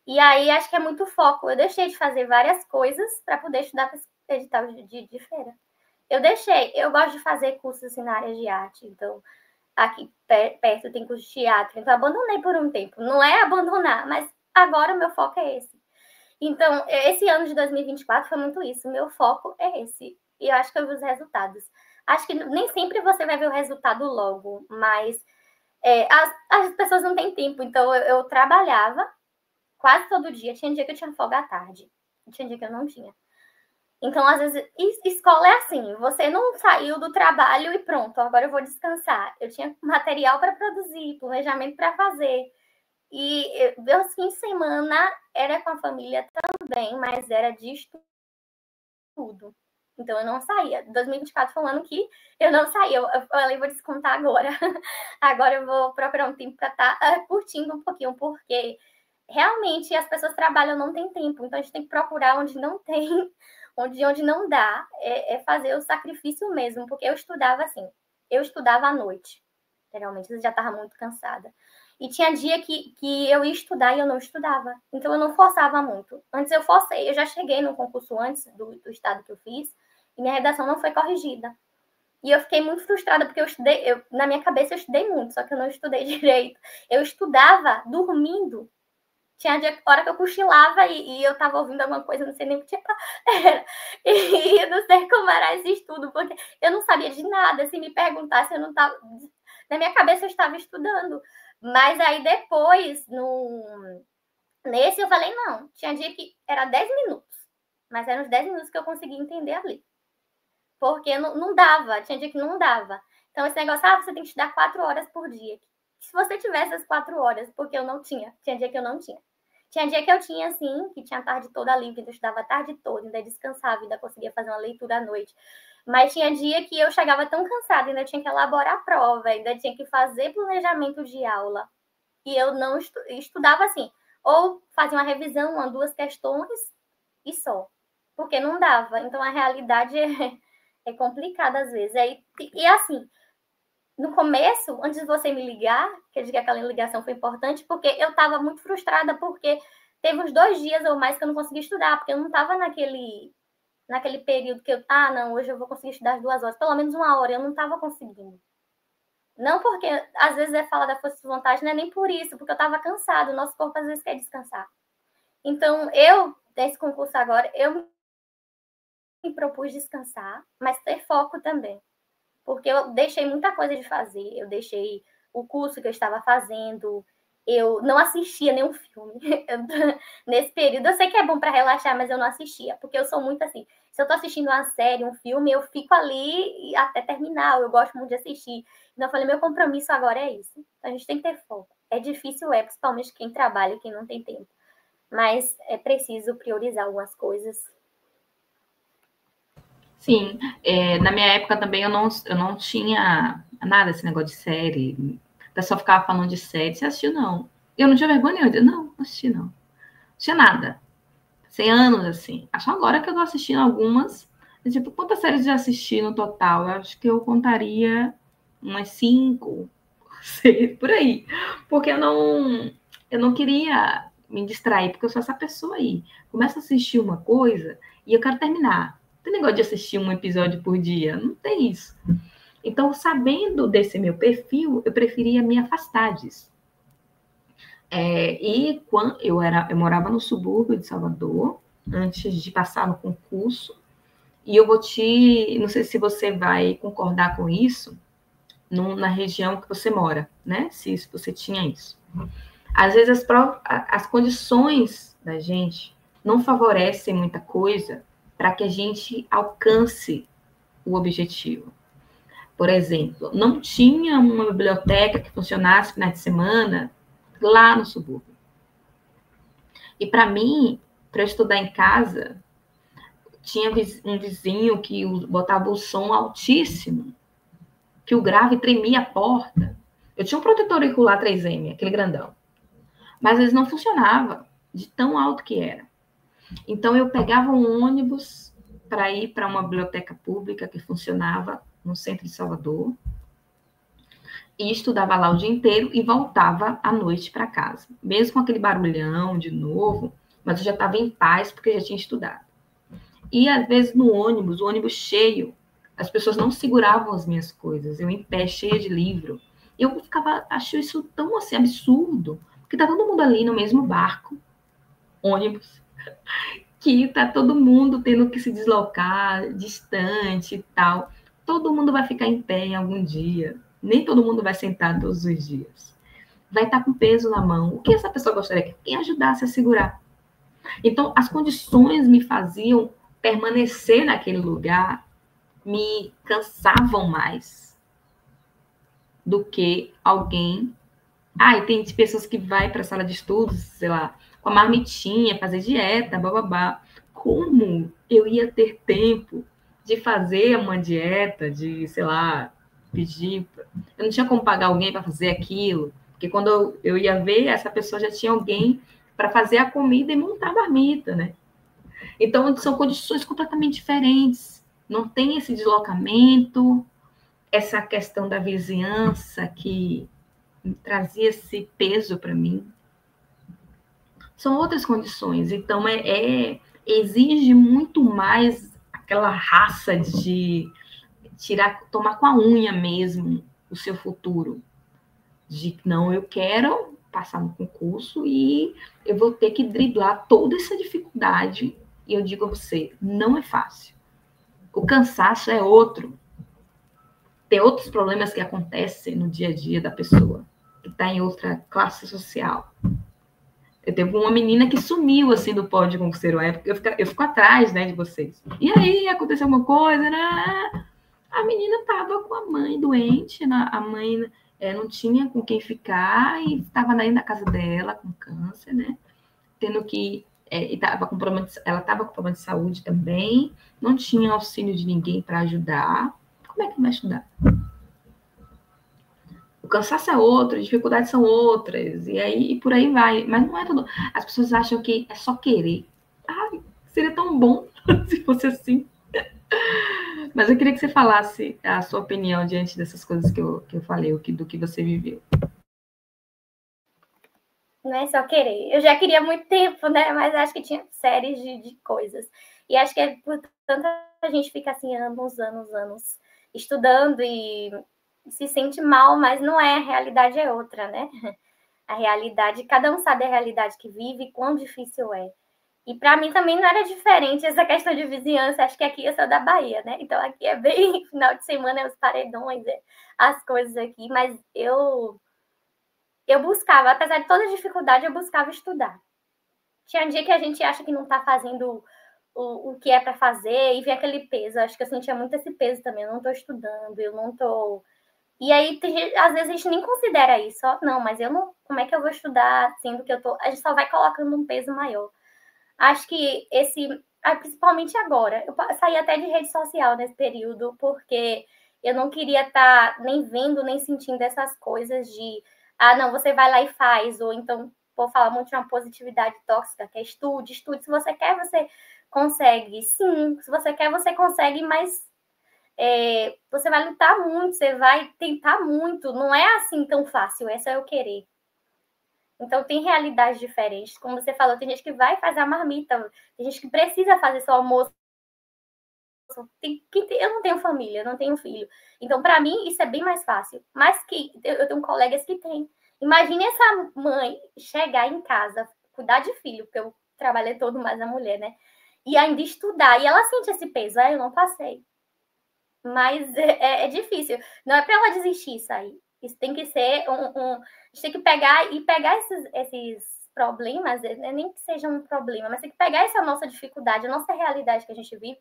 E aí acho que é muito foco. Eu deixei de fazer várias coisas para poder estudar para esse edital de feira. Eu deixei. Eu gosto de fazer cursos assim, na área de arte. Então, aqui perto tem curso de teatro. Então, abandonei por um tempo. Não é abandonar, mas agora o meu foco é esse. Então, esse ano de 2024 foi muito isso. O meu foco é esse. E eu acho que eu vi os resultados. Acho que nem sempre você vai ver o resultado logo, mas as pessoas não têm tempo. Então, eu trabalhava quase todo dia. Tinha dia que eu tinha folga à tarde. Tinha dia que eu não tinha. Então, às vezes, escola é assim. Você não saiu do trabalho e pronto, agora eu vou descansar. Eu tinha material para produzir, planejamento para fazer. E meus fins de semana era com a família também, mas era de estudo. Então, eu não saía. 2024 foi um ano que eu não saía. Eu falei, vou descontar agora. Agora eu vou procurar um tempo para estar curtindo um pouquinho, porque realmente as pessoas trabalham, não tem tempo. Então, a gente tem que procurar onde não tem, onde não dá. É fazer o sacrifício mesmo, porque eu estudava assim. Eu estudava à noite. Geralmente, eu já estava muito cansada. E tinha dia que eu ia estudar e eu não estudava. Então, eu não forçava muito. Antes eu forcei. Eu já cheguei no concurso antes do estado que eu fiz e minha redação não foi corrigida. E eu fiquei muito frustrada porque na minha cabeça eu estudei muito, só que eu não estudei direito. Eu estudava dormindo. Tinha hora que eu cochilava e eu tava ouvindo alguma coisa, não sei nem o que era. E eu não sei como era esse estudo, porque eu não sabia de nada. Se me perguntasse, eu não tava... Na minha cabeça eu estava estudando. Mas aí depois, nesse eu falei, não. Tinha dia que era 10 minutos. Mas eram os 10 minutos que eu conseguia entender ali. Porque não dava. Tinha dia que não dava. Então esse negócio, você tem que estudar 4 horas por dia. Se você tivesse as 4 horas, porque eu não tinha. Tinha dia que eu não tinha. Tinha dia que eu tinha, assim, que tinha a tarde toda livre, então eu estudava a tarde toda, ainda descansava, ainda conseguia fazer uma leitura à noite. Mas tinha dia que eu chegava tão cansada, ainda tinha que elaborar a prova, ainda tinha que fazer planejamento de aula. E eu não estudava assim. Ou fazia uma revisão, 1, 2 questões e só. Porque não dava. Então, a realidade é complicada às vezes. E assim, no começo, antes de você me ligar, que eu digo que aquela ligação foi importante, porque eu estava muito frustrada, porque teve uns 2 dias ou mais que eu não consegui estudar, porque eu não estava naquele período que não, hoje eu vou conseguir estudar as 2 horas, pelo menos 1 hora, eu não estava conseguindo. Não porque, às vezes, falar da força de vontade, não é nem por isso, porque eu estava cansada, o nosso corpo às vezes quer descansar. Então, nesse concurso agora, eu me propus descansar, mas ter foco também. Porque eu deixei muita coisa de fazer, eu deixei o curso que eu estava fazendo, eu não assistia nenhum filme. Nesse período, eu sei que é bom para relaxar, mas eu não assistia, porque eu sou muito assim. Se eu estou assistindo uma série, um filme, eu fico ali até terminar, eu gosto muito de assistir. Então, eu falei, meu compromisso agora é isso. Então, a gente tem que ter foco. É difícil, principalmente quem trabalha e quem não tem tempo. Mas é preciso priorizar algumas coisas. Sim, na minha época também eu não tinha nada desse negócio de série. O pessoal ficava falando de série. Você assistiu, não? Eu não tinha vergonha nenhuma. Eu disse, não assisti, não. Não tinha nada. 100 anos, assim. Acho agora que eu tô assistindo algumas. Tipo, quantas séries eu já assisti no total? Eu acho que eu contaria umas 5, 6, por aí. Porque eu não queria me distrair, porque eu sou essa pessoa aí. Começo a assistir uma coisa e eu quero terminar. Não tem negócio de assistir um episódio por dia. Não tem isso. Então, sabendo desse meu perfil, eu preferia me afastar disso. E quando eu morava no subúrbio de Salvador, antes de passar no concurso, e eu não sei se você vai concordar com isso, na região que você mora, né? Se você tinha isso. Às vezes as condições da gente não favorecem muita coisa para que a gente alcance o objetivo. Por exemplo, não tinha uma biblioteca que funcionasse no final de semana lá no subúrbio. E para mim, para estudar em casa, tinha um vizinho que botava o som altíssimo, que o grave tremia a porta. Eu tinha um protetor auricular 3M, aquele grandão. Mas eles não funcionava de tão alto que era. Então, eu pegava um ônibus para ir para uma biblioteca pública que funcionava no centro de Salvador e estudava lá o dia inteiro e voltava à noite para casa. Mesmo com aquele barulhão de novo, mas eu já estava em paz porque já tinha estudado. E, às vezes, no ônibus, o ônibus cheio, as pessoas não seguravam as minhas coisas, eu em pé, cheia de livro. Eu acho isso tão assim, absurdo, porque tá todo mundo ali no mesmo barco, ônibus, que tá todo mundo tendo que se deslocar, distante e tal. Todo mundo vai ficar em pé em algum dia. Nem todo mundo vai sentar todos os dias. Vai estar com peso na mão. O que essa pessoa gostaria? Que quem ajudasse a segurar. Então, as condições me faziam permanecer naquele lugar, me cansavam mais do que alguém. E tem pessoas que vai para a sala de estudos, sei lá, com a marmitinha, fazer dieta, bababá. Como eu ia ter tempo de fazer uma dieta, de, sei lá, pedir. Eu não tinha como pagar alguém para fazer aquilo, porque quando eu ia ver, essa pessoa já tinha alguém para fazer a comida e montar a marmita, né? Então, são condições completamente diferentes. Não tem esse deslocamento, essa questão da vizinhança que trazia esse peso para mim. São outras condições. Então, exige muito mais aquela raça de tomar com a unha mesmo o seu futuro. De não, eu quero passar no concurso e eu vou ter que driblar toda essa dificuldade. E eu digo a você, não é fácil. O cansaço é outro. Tem outros problemas que acontecem no dia a dia da pessoa, que está em outra classe social. Eu teve uma menina que sumiu, assim, do pódio de concurseiro à época. Eu fico atrás, né, de vocês. E aí, aconteceu alguma coisa, né? A menina estava com a mãe doente, né? A mãe não tinha com quem ficar e estava dentro da casa dela com câncer, né? Tendo que... ela estava com problema de saúde também, não tinha auxílio de ninguém para ajudar. Como é que vai ajudar? O cansaço é outro, as dificuldades são outras, e por aí vai. Mas não é tudo. As pessoas acham que é só querer. Seria tão bom se fosse assim. Mas eu queria que você falasse a sua opinião diante dessas coisas que eu falei, do que você viveu. Não é só querer. Eu já queria há muito tempo, né? Mas acho que tinha séries de coisas. E acho que por tanto a gente fica assim anos estudando e se sente mal, mas não é, a realidade é outra, né? A realidade, cada um sabe a realidade que vive e quão difícil é. E para mim também não era diferente essa questão de vizinhança. Acho que aqui eu sou da Bahia, né? Então aqui é bem final de semana, os paredões, as coisas aqui. Mas eu buscava, apesar de toda a dificuldade, eu buscava estudar. Tinha um dia que a gente acha que não está fazendo o que é para fazer e vê aquele peso. Acho que eu sentia muito esse peso também. Eu não estou estudando, eu não estou... E aí, às vezes, a gente nem considera isso. Não, mas eu não... Como é que eu vou estudar sendo que eu tô... A gente só vai colocando um peso maior. Acho que principalmente agora, eu saí até de rede social nesse período, porque eu não queria estar nem vendo, nem sentindo essas coisas de não, você vai lá e faz, ou então, vou falar muito de uma positividade tóxica, que é estude. Se você quer, você consegue. Sim, se você quer, você consegue, mas você vai lutar muito, você vai tentar muito, não é assim tão fácil, é só eu querer. Então, tem realidades diferentes. Como você falou, tem gente que vai fazer a marmita, tem gente que precisa fazer seu almoço. Eu não tenho família, não tenho filho. Então, para mim, isso é bem mais fácil. Mas que eu tenho colegas que têm. Imagine essa mãe chegar em casa, cuidar de filho, porque eu trabalhei todo mais a mulher, né? E ainda estudar. E ela sente esse peso. Eu não passei. Mas é difícil. Não é para ela desistir isso aí. Isso tem que ser a gente tem que pegar esses problemas, nem que seja um problema, mas tem que pegar essa nossa dificuldade, a nossa realidade que a gente vive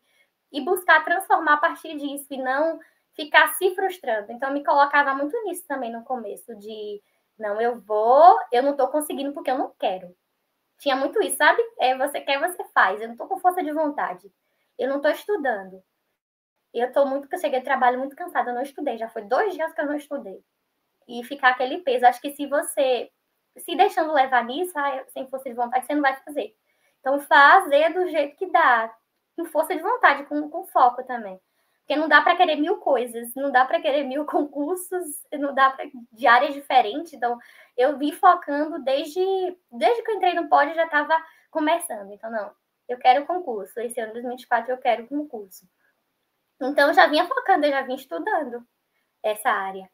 e buscar transformar a partir disso e não ficar se frustrando. Então, eu me colocava muito nisso também no começo, de não, eu não estou conseguindo porque eu não quero. tinha muito isso, sabe? Você quer, você faz. Eu não tô com força de vontade. Eu não tô estudando. Eu cheguei do trabalho muito cansada, eu não estudei. Já foi 2 dias que eu não estudei. E ficar aquele peso. Acho que se você se deixando levar nisso, sem força de vontade, você não vai fazer. Então, fazer do jeito que dá, com força de vontade, com foco também. Porque não dá para querer 1000 coisas, não dá para querer 1000 concursos, não dá para de áreas diferentes. Então, eu vim focando desde que eu entrei no pódio, já estava começando. Então, não, eu quero concurso. Esse ano, 2024, eu quero concurso. Então, eu já vinha focando, eu já vinha estudando essa área.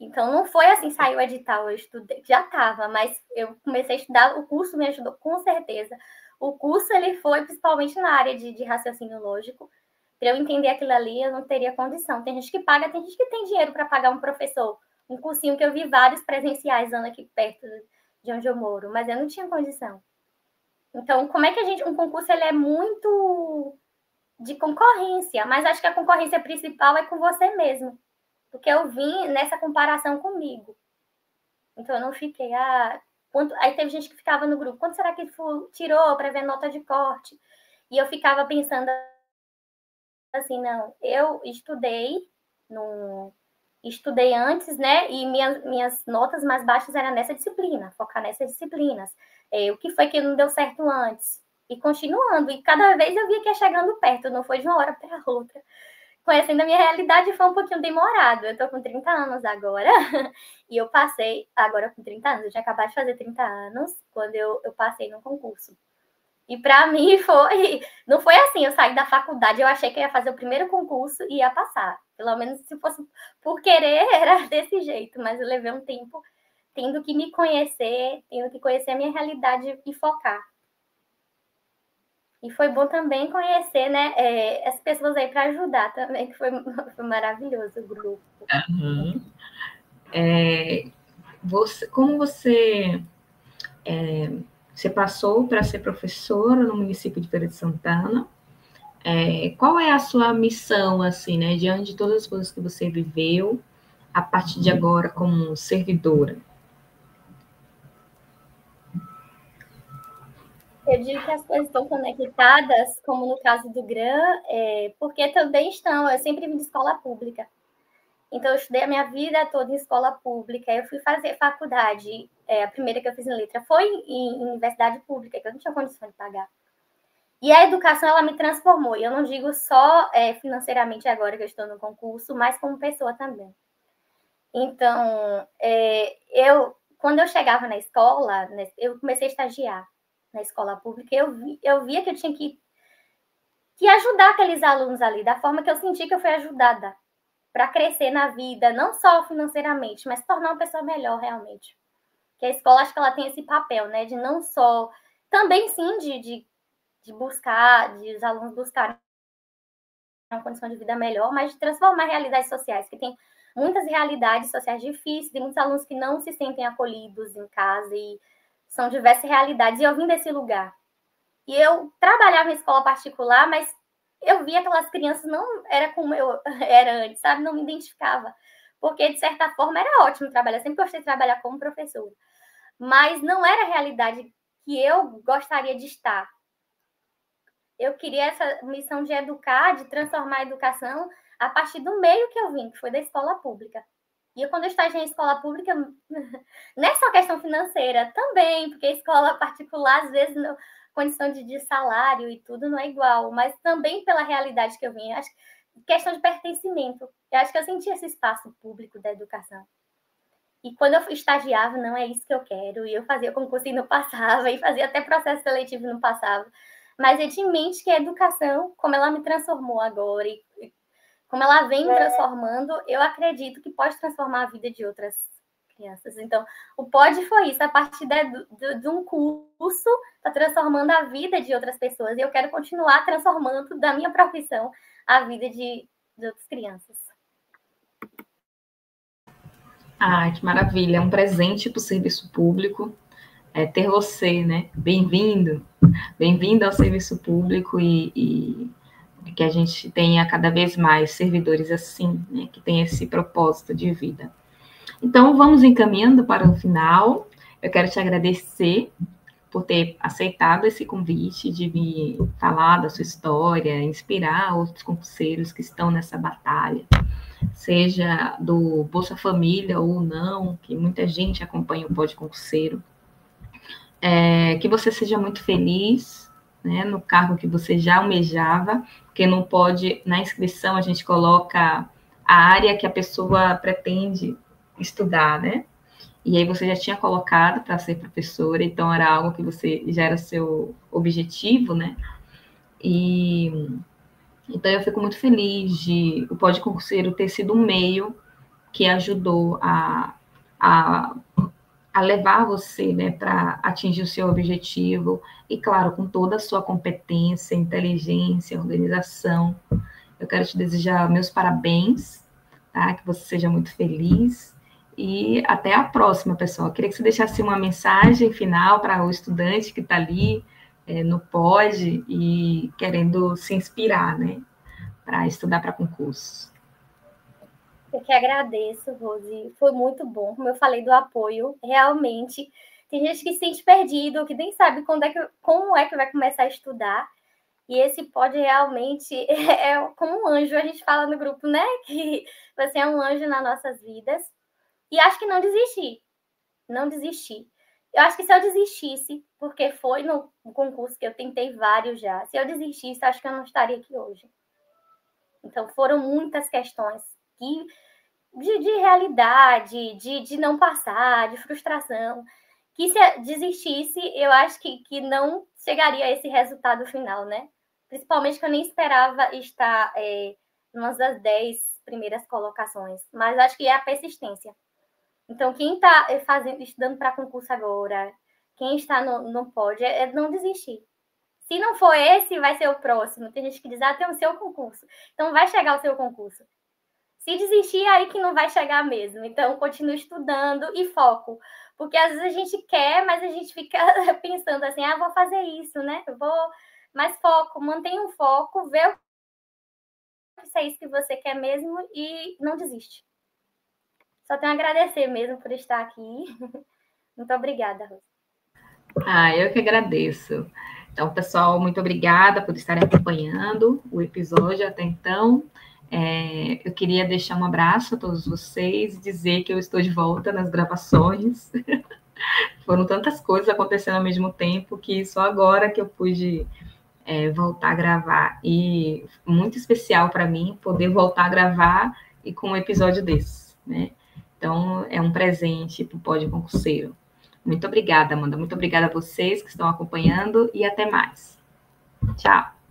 Então, não foi assim, saiu o edital, eu estudei, já estava, mas eu comecei a estudar, o curso me ajudou, com certeza. O curso, ele foi principalmente na área de raciocínio lógico. Para eu entender aquilo ali, eu não teria condição. Tem gente que paga, tem gente que tem dinheiro para pagar um professor. Um cursinho que eu vi vários presenciais dando aqui perto de onde eu moro, mas eu não tinha condição. Então, como é que um concurso, ele é muito de concorrência, mas acho que a concorrência principal é com você mesmo. Porque eu vim nessa comparação comigo. Então, eu não fiquei... Aí teve gente que ficava no grupo. Quanto será que tirou para ver nota de corte? E eu ficava pensando assim, não. Eu estudei antes, né? E minhas notas mais baixas eram nessa disciplina. Focar nessas disciplinas. O que foi que não deu certo antes? E continuando. E cada vez eu via que ia chegando perto. Não foi de uma hora para outra. Conhecendo a minha realidade, foi um pouquinho demorado. Eu tô com 30 anos agora, e eu passei, agora com 30 anos, eu tinha acabado de fazer 30 anos, quando eu passei no concurso. E para mim não foi assim, eu saí da faculdade, eu achei que eu ia fazer o primeiro concurso e ia passar. Pelo menos se fosse por querer, era desse jeito, mas eu levei um tempo tendo que me conhecer, tendo que conhecer a minha realidade e focar. E foi bom também conhecer, né, as pessoas aí para ajudar também, que foi maravilhoso o grupo. Uhum. Como você passou para ser professora no município de Feira de Santana, qual é a sua missão, assim, né, diante de todas as coisas que você viveu, a partir de agora como servidora? Eu digo que as coisas estão conectadas, como no caso do GRAM, porque também estão. Eu sempre vim de escola pública. Então, eu estudei a minha vida toda em escola pública. Eu fui fazer faculdade. A primeira que eu fiz em letra foi em universidade pública, que eu não tinha condição de pagar. E a educação, ela me transformou. E eu não digo só financeiramente agora que eu estou no concurso, mas como pessoa também. Então, quando eu chegava na escola, eu comecei a estagiar na escola pública, eu via que eu tinha que ajudar aqueles alunos ali, da forma que eu senti que eu fui ajudada, para crescer na vida, não só financeiramente, mas tornar uma pessoa melhor realmente. Que a escola, acho que ela tem esse papel, né, de não só, também sim, de buscar, de os alunos buscarem uma condição de vida melhor, mas de transformar realidades sociais, que tem muitas realidades sociais difíceis, tem muitos alunos que não se sentem acolhidos em casa, e são diversas realidades, e eu vim desse lugar. E eu trabalhava em escola particular, mas eu via aquelas crianças, não era como eu era antes, sabe? Não me identificava. Porque, de certa forma, era ótimo trabalhar. Sempre gostei de trabalhar como professora. Mas não era a realidade que eu gostaria de estar. Eu queria essa missão de educar, de transformar a educação a partir do meio que eu vim, que foi da escola pública. E quando eu estagiei em escola pública, não é só questão financeira, também, porque a escola particular, às vezes, condição de salário e tudo não é igual, mas também pela realidade que eu vim. Acho questão de pertencimento. Eu acho que eu senti esse espaço público da educação. E quando eu estagiava, não é isso que eu quero. E eu fazia concurso e não passava, e fazia até processo seletivo e não passava. Mas eu tinha em mente que a educação, como ela me transformou agora, e como ela vem me transformando, eu acredito que pode transformar a vida de outras crianças. Então, o POD foi isso, a partir de um curso, está transformando a vida de outras pessoas. E eu quero continuar transformando, da minha profissão, a vida de outras crianças. Que maravilha, é um presente para o serviço público, ter você, né? Bem-vindo ao serviço público e que a gente tenha cada vez mais servidores assim, né, que tem esse propósito de vida. Então, vamos encaminhando para o final. Eu quero te agradecer por ter aceitado esse convite de vir falar da sua história, inspirar outros concurseiros que estão nessa batalha, seja do Bolsa Família ou não, que muita gente acompanha o Pode Concurseiro. Que você seja muito feliz, né, no cargo que você já almejava, porque não pode, na inscrição a gente coloca a área que a pessoa pretende estudar, né? E aí você já tinha colocado para ser professora, então era algo que você já era seu objetivo, né? E então eu fico muito feliz de o Pode Concurseiro ter sido um meio que ajudou a levar você, né, para atingir o seu objetivo, e claro, com toda a sua competência, inteligência, organização. Eu quero te desejar meus parabéns, tá? Que você seja muito feliz, e até a próxima, pessoal. Eu queria que você deixasse uma mensagem final para o estudante que está ali no POD e querendo se inspirar, né, para estudar para concurso. Eu que agradeço, Rose. Foi muito bom, como eu falei, do apoio. Realmente, tem gente que se sente perdido, que nem sabe como é que vai começar a estudar. E esse pode realmente é como um anjo, a gente fala no grupo, né? Que você é um anjo nas nossas vidas. E acho que não desistir. Não desistir. Eu acho que se eu desistisse, porque foi no concurso que eu tentei vários já, se eu desistisse, acho que eu não estaria aqui hoje. Então, foram muitas questões de realidade, de não passar, de frustração, que se desistisse, eu acho que não chegaria a esse resultado final, né? Principalmente que eu nem esperava estar numa das 10 primeiras colocações, mas acho que é a persistência. Então, quem está estudando para concurso agora, quem está no POD, é não desistir. Se não for esse, vai ser o próximo. Tem gente que diz, tem o seu concurso. Então, vai chegar o seu concurso. Se desistir, aí que não vai chegar mesmo. Então, continue estudando e foco. Porque às vezes a gente quer, mas a gente fica pensando assim, vou fazer isso, né? Mas foco, mantenha um foco, vê se é isso que você quer mesmo e não desiste. Só tenho a agradecer mesmo por estar aqui. Muito obrigada, Rosa. Eu que agradeço. Então, pessoal, muito obrigada por estarem acompanhando o episódio até então. Eu queria deixar um abraço a todos vocês, dizer que eu estou de volta nas gravações. Foram tantas coisas acontecendo ao mesmo tempo que só agora que eu pude voltar a gravar. E muito especial para mim poder voltar a gravar e com um episódio desse, né? Então, é um presente para o Pode Concurseiro. Muito obrigada, Amanda. Muito obrigada a vocês que estão acompanhando e até mais. Tchau.